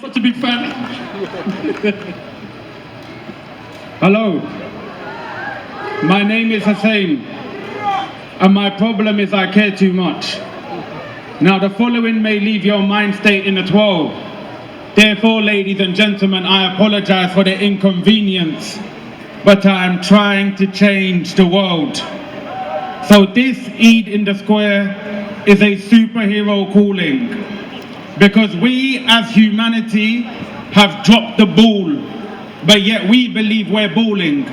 Such a big fan. Hello, my name is Hussain, and my problem is I care too much. Now the following may leave your mind state in a twirl. Therefore, ladies and gentlemen, I apologize for the inconvenience, but I am trying to change the world. So this Eid in the Square is a superhero calling, because we as humanity have dropped the ball, but yet we believe we're balling.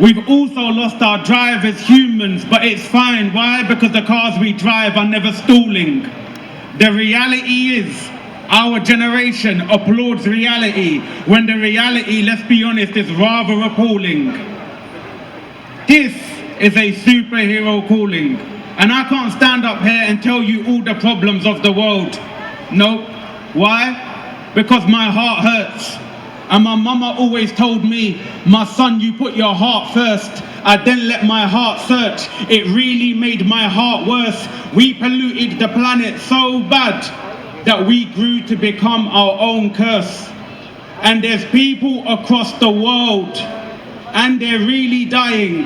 We've also lost our drive as humans, but it's fine. Why? Because the cars we drive are never stalling. The reality is, our generation applauds reality, when the reality, let's be honest, is rather appalling. This is a superhero calling, and I can't stand up here and tell you all the problems of the world. No. Why? Because my heart hurts. And my mama always told me, my son, you put your heart first. I then let my heart search. It really made my heart worse. We polluted the planet so bad that we grew to become our own curse. And there's people across the world, and they're really dying.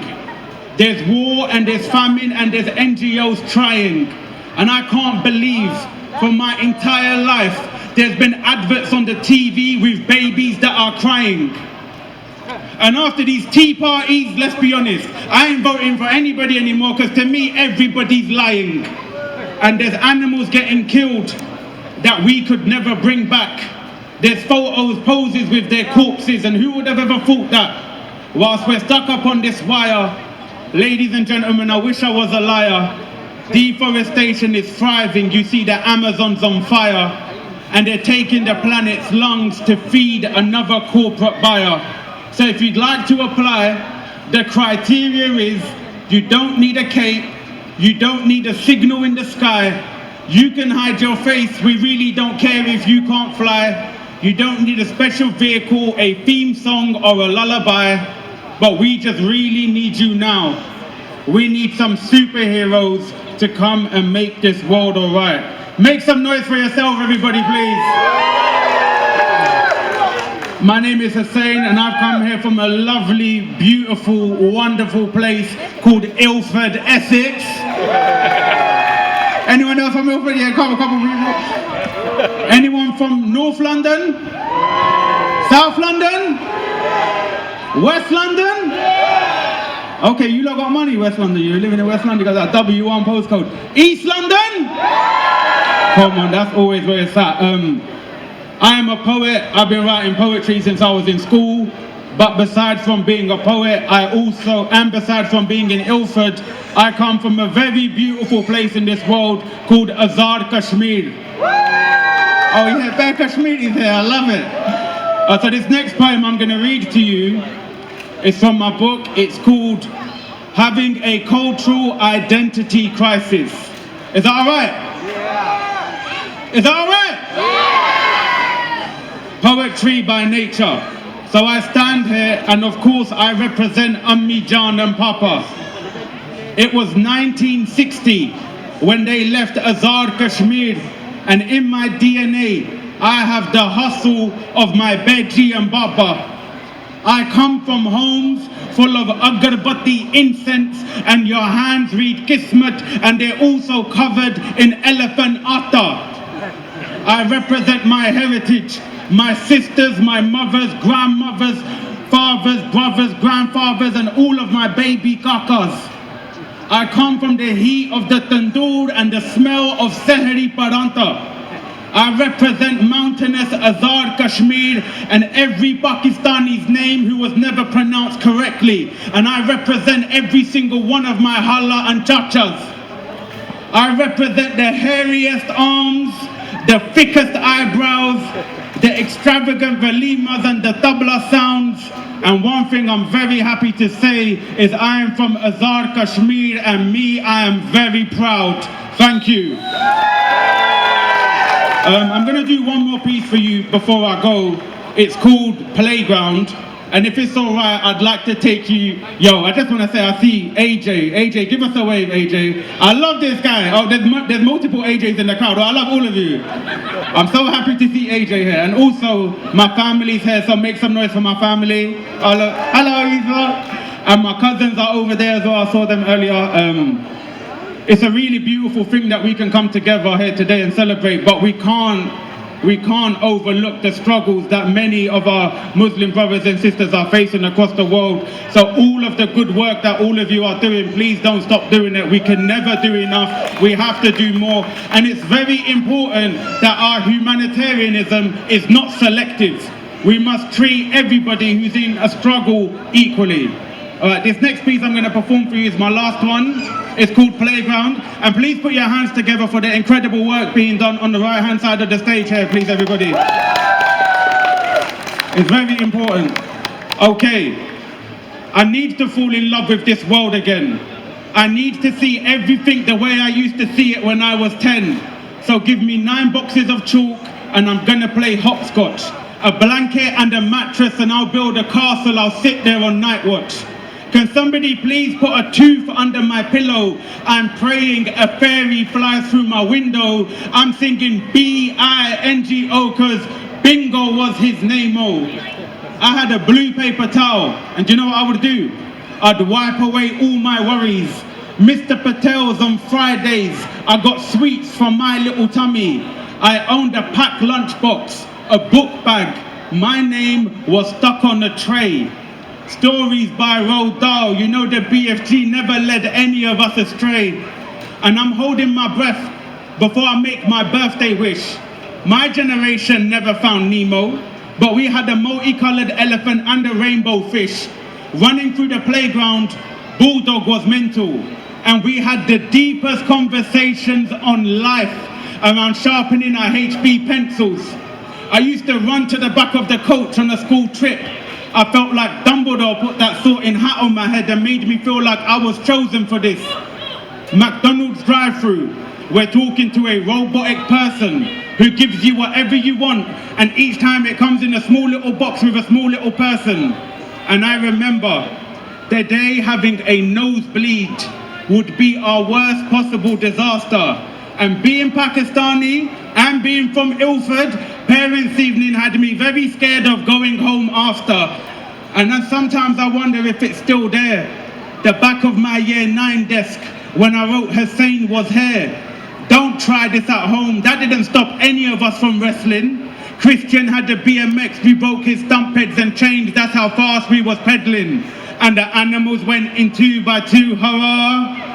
There's war and there's famine and there's NGOs trying. And I can't believe for my entire life there's been adverts on the TV with babies that are crying. And after these tea parties, let's be honest, I ain't voting for anybody anymore, because to me everybody's lying. And there's animals getting killed that we could never bring back. There's photos, poses with their corpses, and who would have ever thought that? Whilst we're stuck up on this wire, ladies and gentlemen, I wish I was a liar. Deforestation is thriving. You see the Amazon's on fire, and they're taking the planet's lungs to feed another corporate buyer. So if you'd like to apply, the criteria is you don't need a cape, you don't need a signal in the sky, you can hide your face, we really don't care if you can't fly, you don't need a special vehicle, a theme song or a lullaby, but we just really need you now. We need some superheroes to come and make this world all right. Make some noise for yourself, everybody, please. My name is Hussain, and I've come here from a lovely, beautiful, wonderful place called Ilford, Essex. Anyone else from Ilford? Yeah, come a couple people. Anyone from North London? South London? West London? Okay, you lot got money, West London. You're living in West London, you got that W1 postcode. East London? Come on, that's always where it's at. I am a poet. I've been writing poetry since I was in school. But besides from being a poet, besides from being in Ilford, I come from a very beautiful place in this world called Azad Kashmir. Oh yeah, Bear Kashmir is here, I love it. So this next poem I'm gonna read to you is from my book. It's called Having a Cultural Identity Crisis. Is that all right? Yeah. Is that all right? Yeah. Poetry by nature. So I stand here, and of course I represent Ammi Jan and Papa. It was 1960 when they left Azad Kashmir, and in my DNA I have the hustle of my Beji and Baba. I come from homes full of agarbatti, incense, and your hands read Kismet, and they're also covered in elephant atta. I represent my heritage, my sisters, my mothers, grandmothers, fathers, brothers, grandfathers, and all of my baby kakas. I come from the heat of the tandoor and the smell of Sehri Paranta. I represent mountainous Azad Kashmir and every Pakistani's name who was never pronounced correctly. And I represent every single one of my Halla and Chachas. I represent the hairiest arms, the thickest eyebrows, the extravagant valimas and the tabla sounds. And one thing I'm very happy to say is I am from Azad Kashmir, and me, I am very proud. Thank you. I'm going to do one more piece for you before I go. It's called Playground, And if it's all right, I'd like to take you. Yo, I just want to say, I see AJ. AJ, give us a wave, AJ. I love this guy. Oh, there's multiple AJs in the crowd. Oh, I love all of you. I'm so happy to see AJ here. And also, my family's here, so make some noise for my family. Hello, Eva. And my cousins are over there as well. I saw them earlier. It's a really beautiful thing that we can come together here today and celebrate, but we can't overlook the struggles that many of our Muslim brothers and sisters are facing across the world. So all of the good work that all of you are doing, please don't stop doing it. We can never do enough. We have to do more. And it's very important that our humanitarianism is not selective. We must treat everybody who's in a struggle equally. All right, this next piece I'm going to perform for you is my last one. It's called Playground. And please put your hands together for the incredible work being done on the right-hand side of the stage here, please, everybody. It's very important. Okay, I need to fall in love with this world again. I need to see everything the way I used to see it when I was 10. So give me 9 boxes of chalk and I'm going to play hopscotch. A blanket and a mattress and I'll build a castle. I'll sit there on night watch. Can somebody please put a tooth under my pillow? I'm praying a fairy flies through my window. I'm singing B-I-N-G-O cause Bingo was his name-o. I had a blue paper towel and do you know what I would do? I'd wipe away all my worries. Mr. Patel's on Fridays. I got sweets from My Little Tummy. I owned a packed lunchbox, a book bag. My name was stuck on a tray. Stories by Roald Dahl, you know the BFG never led any of us astray. And I'm holding my breath before I make my birthday wish. My generation never found Nemo, but we had a multicolored elephant and a rainbow fish. Running through the playground, Bulldog was mental. And we had the deepest conversations on life around sharpening our HB pencils. I used to run to the back of the coach on a school trip. I felt like Dumbledore put that sorting hat on my head and made me feel like I was chosen for this. McDonald's drive-thru, we're talking to a robotic person who gives you whatever you want, and each time it comes in a small little box with a small little person. And I remember the day having a nosebleed would be our worst possible disaster. And being Pakistani and being from Ilford, parents' evening had me very scared of going home after. And then sometimes I wonder if it's still there. The back of my year 9 desk when I wrote Hussain was here. Don't try this at home. That didn't stop any of us from wrestling. Christian had the BMX, we broke his stump heads and chains. That's how fast we was pedaling. And the animals went in 2 by 2, hurrah.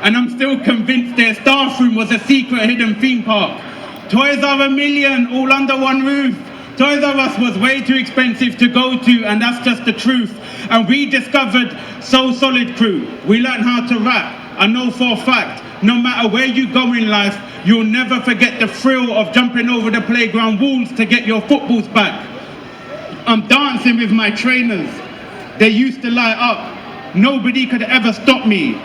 And I'm still convinced their staff room was a secret hidden theme park. Toys are a million, all under one roof. Toys R Us was way too expensive to go to, and that's just the truth. And we discovered So Solid Crew. We learned how to rap. I know for a fact, no matter where you go in life, you'll never forget the thrill of jumping over the playground walls to get your footballs back. I'm dancing with my trainers. They used to light up. Nobody could ever stop me.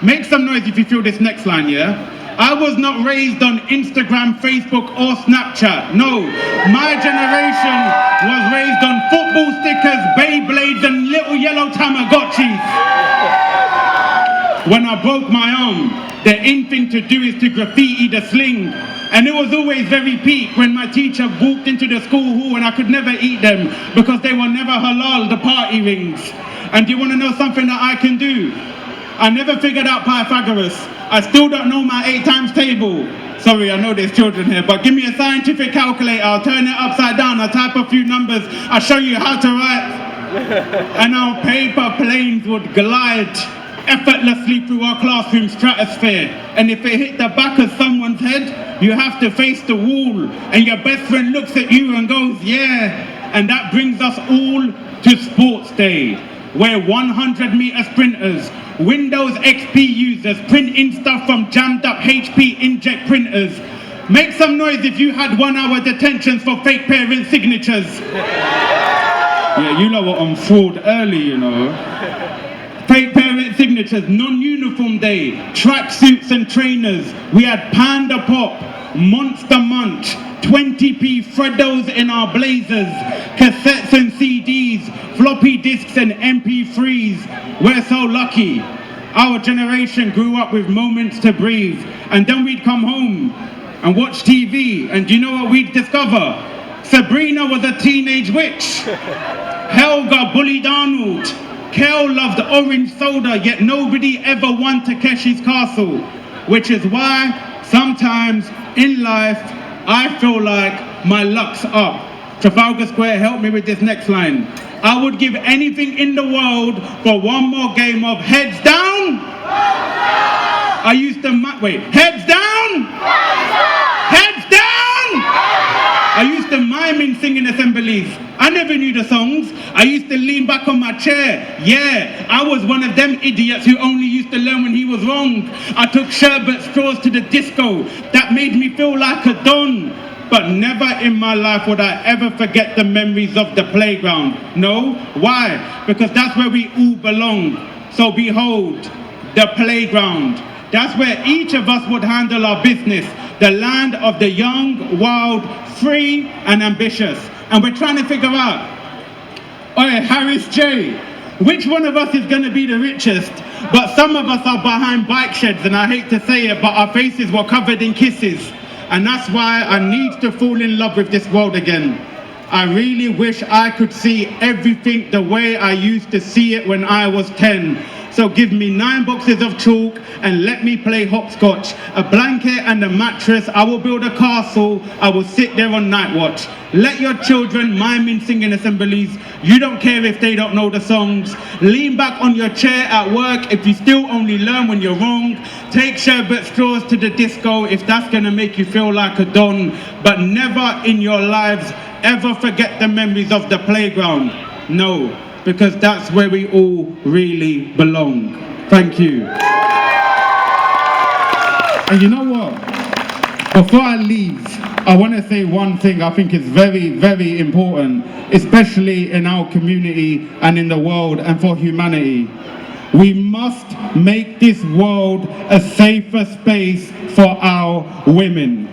Make some noise if you feel this next line, yeah? I was not raised on Instagram, Facebook, or Snapchat. No, my generation was raised on football stickers, Beyblades, and little yellow Tamagotchis. When I broke my arm, the in thing to do is to graffiti the sling. And it was always very peak when my teacher walked into the school hall and I could never eat them because they were never halal, the party rings. And do you want to know something that I can do? I never figured out Pythagoras. I still don't know my 8 times table. Sorry, I know there's children here, but give me a scientific calculator. I'll turn it upside down. I'll type a few numbers. I'll show you how to write. And our paper planes would glide effortlessly through our classroom stratosphere. And if it hit the back of someone's head, you have to face the wall. And your best friend looks at you and goes, yeah. And that brings us all to Sports Day, where 100-meter sprinters, Windows XP users, printing stuff from jammed up HP inkjet printers. Make some noise if you had 1-hour detentions for fake parent signatures. Yeah, you know what, I'm fraud early, you know. Fake parent signatures, non-uniform day, tracksuits and trainers. We had Panda Pop, Monster Munch, 20p Freddos in our blazers, cassettes and CDs. floppy disks and MP3s. We're so lucky. Our generation grew up with moments to breathe, and then we'd come home and watch TV, and do you know what we'd discover? Sabrina was a teenage witch. Helga bullied Arnold. Kel loved orange soda, yet nobody ever won Takeshi's Castle. Which is why sometimes in life I feel like my luck's up. Trafalgar Square, help me with this next line. I would give anything in the world for one more game of heads down. I used to heads down. Heads down. I used to mime in singing assemblies. I never knew the songs. I used to lean back on my chair. Yeah, I was one of them idiots who only used to learn when he was wrong. I took sherbet straws to the disco. That made me feel like a don. But never in my life would I ever forget the memories of the playground. No, why? Because that's where we all belong. So behold, the playground. That's where each of us would handle our business. The land of the young, wild, free, and ambitious. And we're trying to figure out, Harris J, which one of us is going to be the richest? But some of us are behind bike sheds, and I hate to say it, but our faces were covered in kisses. And that's why I need to fall in love with this world again. I really wish I could see everything the way I used to see it when I was 10. So give me 9 boxes of chalk and let me play hopscotch. A blanket and a mattress, I will build a castle. I will sit there on night watch. Let your children mime in singing assemblies. You don't care if they don't know the songs. Lean back on your chair at work if you still only learn when you're wrong. Take sherbet straws to the disco if that's gonna make you feel like a don. But never in your lives ever forget the memories of the playground. No, because that's where we all really belong. Thank you. And you know what? Before I leave, I want to say one thing I think is very, very important, especially in our community and in the world and for humanity. We must make this world a safer space for our women.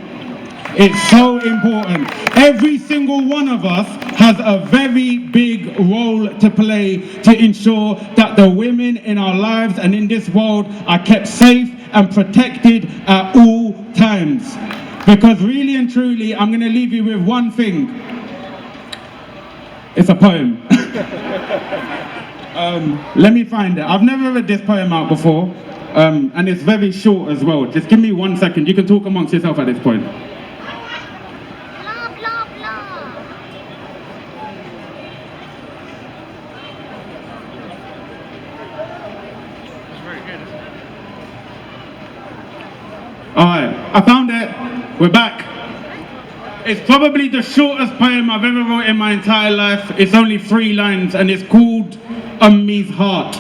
It's so important. Every single one of us has a very big role to play to ensure that the women in our lives and in this world are kept safe and protected at all times. Because really and truly, I'm going to leave you with one thing. It's a poem. Let me find it. I've never read this poem out before, and it's very short as well. Just give me 1 second. You can talk amongst yourself at this point. Alright, I found it. We're back. It's probably the shortest poem I've ever wrote in my entire life. It's only 3 lines and it's called Ummi's Heart.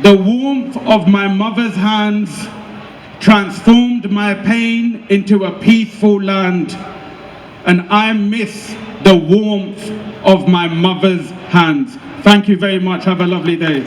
The warmth of my mother's hands transformed my pain into a peaceful land, and I miss the warmth of my mother's hands. Thank you very much. Have a lovely day.